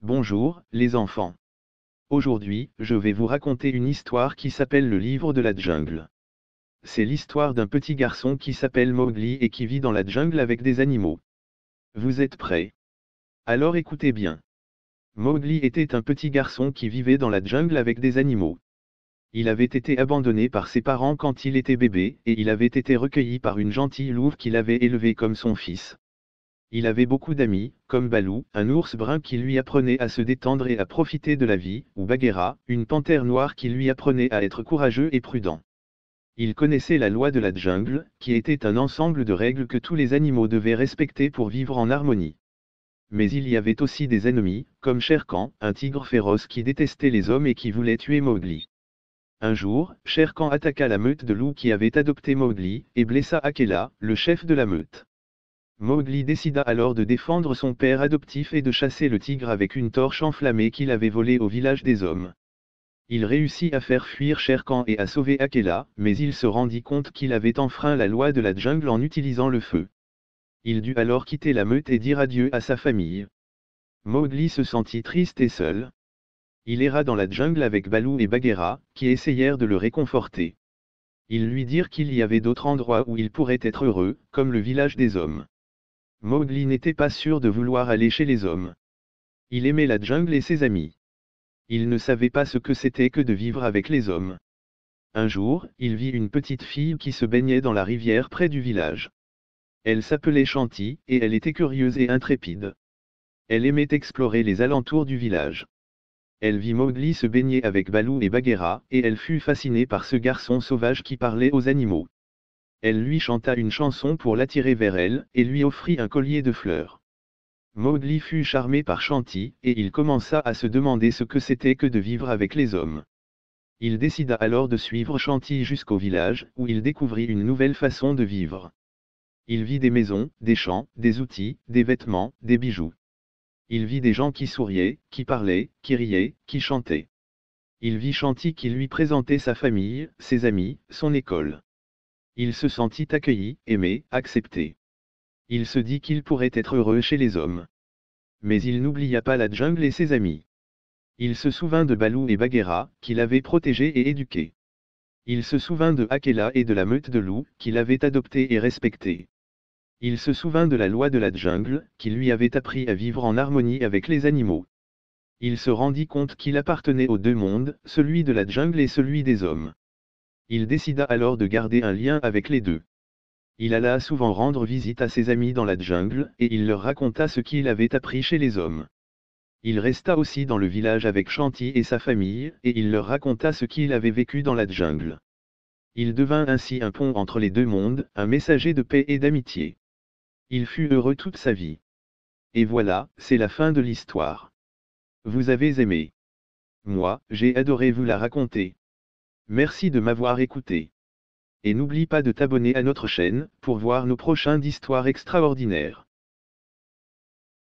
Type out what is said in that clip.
Bonjour, les enfants. Aujourd'hui, je vais vous raconter une histoire qui s'appelle le livre de la jungle. C'est l'histoire d'un petit garçon qui s'appelle Mowgli et qui vit dans la jungle avec des animaux. Vous êtes prêts? Alors écoutez bien. Mowgli était un petit garçon qui vivait dans la jungle avec des animaux. Il avait été abandonné par ses parents quand il était bébé, et il avait été recueilli par une gentille louve qu'il avait élevé comme son fils. Il avait beaucoup d'amis, comme Balou, un ours brun qui lui apprenait à se détendre et à profiter de la vie, ou Bagheera, une panthère noire qui lui apprenait à être courageux et prudent. Il connaissait la loi de la jungle, qui était un ensemble de règles que tous les animaux devaient respecter pour vivre en harmonie. Mais il y avait aussi des ennemis, comme Shere Khan, un tigre féroce qui détestait les hommes et qui voulait tuer Mowgli. Un jour, Shere Khan attaqua la meute de loups qui avait adopté Mowgli, et blessa Akela, le chef de la meute. Mowgli décida alors de défendre son père adoptif et de chasser le tigre avec une torche enflammée qu'il avait volée au village des hommes. Il réussit à faire fuir Shere Khan et à sauver Akela, mais il se rendit compte qu'il avait enfreint la loi de la jungle en utilisant le feu. Il dut alors quitter la meute et dire adieu à sa famille. Mowgli se sentit triste et seul. Il erra dans la jungle avec Balou et Bagheera, qui essayèrent de le réconforter. Ils lui dirent qu'il y avait d'autres endroits où il pourrait être heureux, comme le village des hommes. Mowgli n'était pas sûr de vouloir aller chez les hommes. Il aimait la jungle et ses amis. Il ne savait pas ce que c'était que de vivre avec les hommes. Un jour, il vit une petite fille qui se baignait dans la rivière près du village. Elle s'appelait Shanti, et elle était curieuse et intrépide. Elle aimait explorer les alentours du village. Elle vit Mowgli se baigner avec Balou et Bagheera, et elle fut fascinée par ce garçon sauvage qui parlait aux animaux. Elle lui chanta une chanson pour l'attirer vers elle, et lui offrit un collier de fleurs. Mowgli fut charmé par Shanti, et il commença à se demander ce que c'était que de vivre avec les hommes. Il décida alors de suivre Shanti jusqu'au village, où il découvrit une nouvelle façon de vivre. Il vit des maisons, des champs, des outils, des vêtements, des bijoux. Il vit des gens qui souriaient, qui parlaient, qui riaient, qui chantaient. Il vit Shanti qui lui présentait sa famille, ses amis, son école. Il se sentit accueilli, aimé, accepté. Il se dit qu'il pourrait être heureux chez les hommes. Mais il n'oublia pas la jungle et ses amis. Il se souvint de Balou et Bagheera, qu'il avait protégés et éduqués. Il se souvint de Akela et de la meute de loups, qu'il avait adoptés et respectés. Il se souvint de la loi de la jungle, qui lui avait appris à vivre en harmonie avec les animaux. Il se rendit compte qu'il appartenait aux deux mondes, celui de la jungle et celui des hommes. Il décida alors de garder un lien avec les deux. Il alla souvent rendre visite à ses amis dans la jungle, et il leur raconta ce qu'il avait appris chez les hommes. Il resta aussi dans le village avec Shanti et sa famille, et il leur raconta ce qu'il avait vécu dans la jungle. Il devint ainsi un pont entre les deux mondes, un messager de paix et d'amitié. Il fut heureux toute sa vie. Et voilà, c'est la fin de l'histoire. Vous avez aimé. Moi, j'ai adoré vous la raconter. Merci de m'avoir écouté. Et n'oublie pas de t'abonner à notre chaîne, pour voir nos prochains histoires extraordinaires.